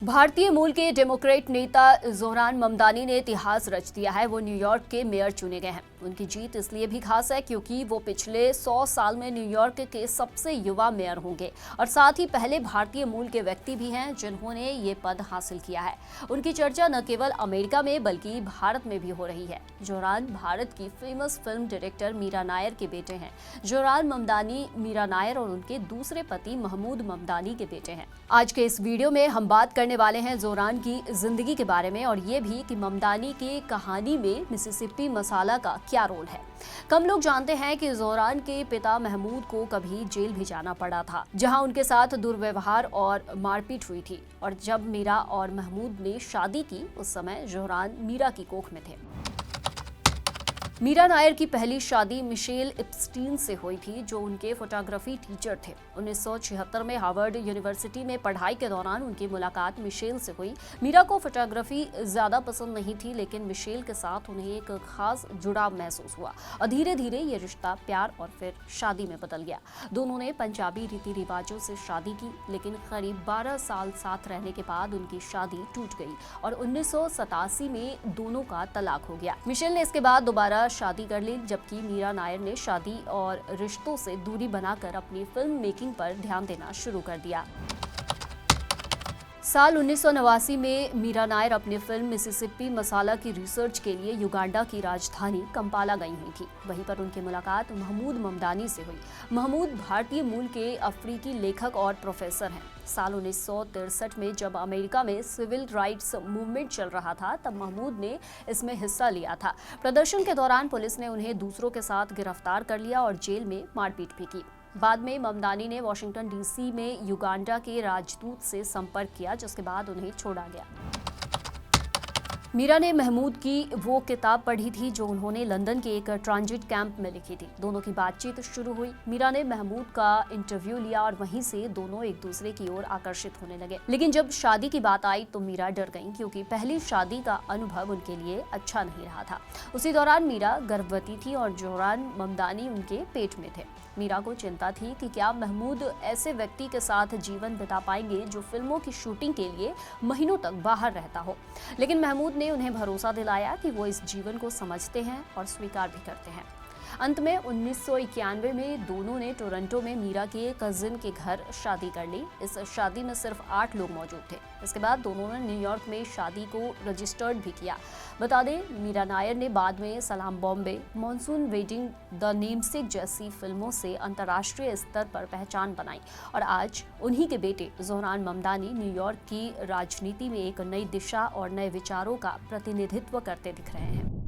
भारतीय मूल के डेमोक्रेट नेता जोहरान ममदानी ने इतिहास रच दिया है। वो न्यूयॉर्क के मेयर चुने गए हैं। उनकी जीत इसलिए भी खास है क्योंकि वो पिछले 100 साल में न्यूयॉर्क के सबसे युवा मेयर होंगे और साथ ही पहले भारतीय मूल के व्यक्ति भी हैं जिन्होंने ये पद हासिल किया है। उनकी चर्चा न केवल अमेरिका में बल्कि भारत में भी हो रही है। जोहरान भारत की famous film director Meera Nair के बेटे हैं। जोहरान ममदानी मीरा नायर और उनके दूसरे पति महमूद ममदानी के बेटे हैं। आज के इस वीडियो में हम बात करने वाले हैं जोहरान की जिंदगी के बारे में और ये भी कि ममदानी की कहानी में मिसिसिपी मसाला का क्या रोल है। कम लोग जानते हैं कि जोहरान के पिता महमूद को कभी जेल भी जाना पड़ा था, जहां उनके साथ दुर्व्यवहार और मारपीट हुई थी। और जब मीरा और महमूद ने शादी की उस समय जोहरान मीरा की कोख में थे। मीरा नायर की पहली शादी मिशेल इप्स्टीन से हुई थी, जो उनके फोटोग्राफी टीचर थे। 1976 में हार्वर्ड यूनिवर्सिटी में पढ़ाई के दौरान उनकी मुलाकात मिशेल से हुई। मीरा को फोटोग्राफी ज्यादा पसंद नहीं थी, लेकिन मिशेल के साथ उन्हें एक खास जुड़ाव महसूस हुआ और धीरे धीरे ये रिश्ता प्यार और फिर शादी में बदल गया। दोनों ने पंजाबी रीति रिवाजों से शादी की, लेकिन करीब 12 साल साथ रहने के बाद उनकी शादी टूट गई और 1987 में दोनों का तलाक हो गया। मिशेल ने इसके बाद दोबारा शादी कर ली, जबकि मीरा नायर ने शादी और रिश्तों से दूरी बनाकर अपनी फिल्म मेकिंग पर ध्यान देना शुरू कर दिया। साल 1989 में मीरा नायर अपनी फिल्म मिसिसिपी मसाला की रिसर्च के लिए युगांडा की राजधानी कंपाला गई हुई थी। वहीं पर उनकी मुलाकात महमूद ममदानी से हुई। महमूद भारतीय मूल के अफ्रीकी लेखक और प्रोफेसर हैं। साल 1963 में जब अमेरिका में सिविल राइट्स मूवमेंट चल रहा था, तब महमूद ने इसमें हिस्सा लिया था। प्रदर्शन के दौरान पुलिस ने उन्हें दूसरों के साथ गिरफ्तार कर लिया और जेल में मारपीट भी की। बाद में ममदानी ने वाशिंगटन डीसी में युगांडा के राजदूत से संपर्क किया, जिसके बाद उन्हें छोड़ा गया। मीरा ने महमूद की वो किताब पढ़ी थी जो उन्होंने लंदन के एक ट्रांजिट कैंप में लिखी थी। दोनों की बातचीत शुरू हुई। मीरा ने महमूद का इंटरव्यू लिया और वहीं से दोनों एक दूसरे की ओर आकर्षित होने लगे। लेकिन जब शादी की बात आई तो मीरा डर गईं, क्योंकि पहली शादी का अनुभव उनके लिए अच्छा नहीं रहा था। उसी दौरान मीरा गर्भवती थी और जोहरान ममदानी उनके पेट में थे। मीरा को चिंता थी कि क्या महमूद ऐसे व्यक्ति के साथ जीवन बिता पाएंगे जो फिल्मों की शूटिंग के लिए महीनों तक बाहर रहता हो। लेकिन महमूद ने उन्हें भरोसा दिलाया कि वो इस जीवन को समझते हैं और स्वीकार भी करते हैं। अंत में 1991 में दोनों ने टोरंटो में मीरा के कजिन के घर शादी कर ली। इस शादी में सिर्फ 8 लोग मौजूद थे। इसके बाद दोनों ने न्यूयॉर्क में शादी को रजिस्टर्ड भी किया। बता दें, मीरा नायर ने बाद में सलाम Bombay, monsoon wedding, the namesake जैसी फिल्मों से अंतर्राष्ट्रीय स्तर पर पहचान बनाई और आज उन्हीं के बेटे जोहरान ममदानी न्यूयॉर्क की राजनीति में एक नई दिशा और नए विचारों का प्रतिनिधित्व करते दिख रहे हैं।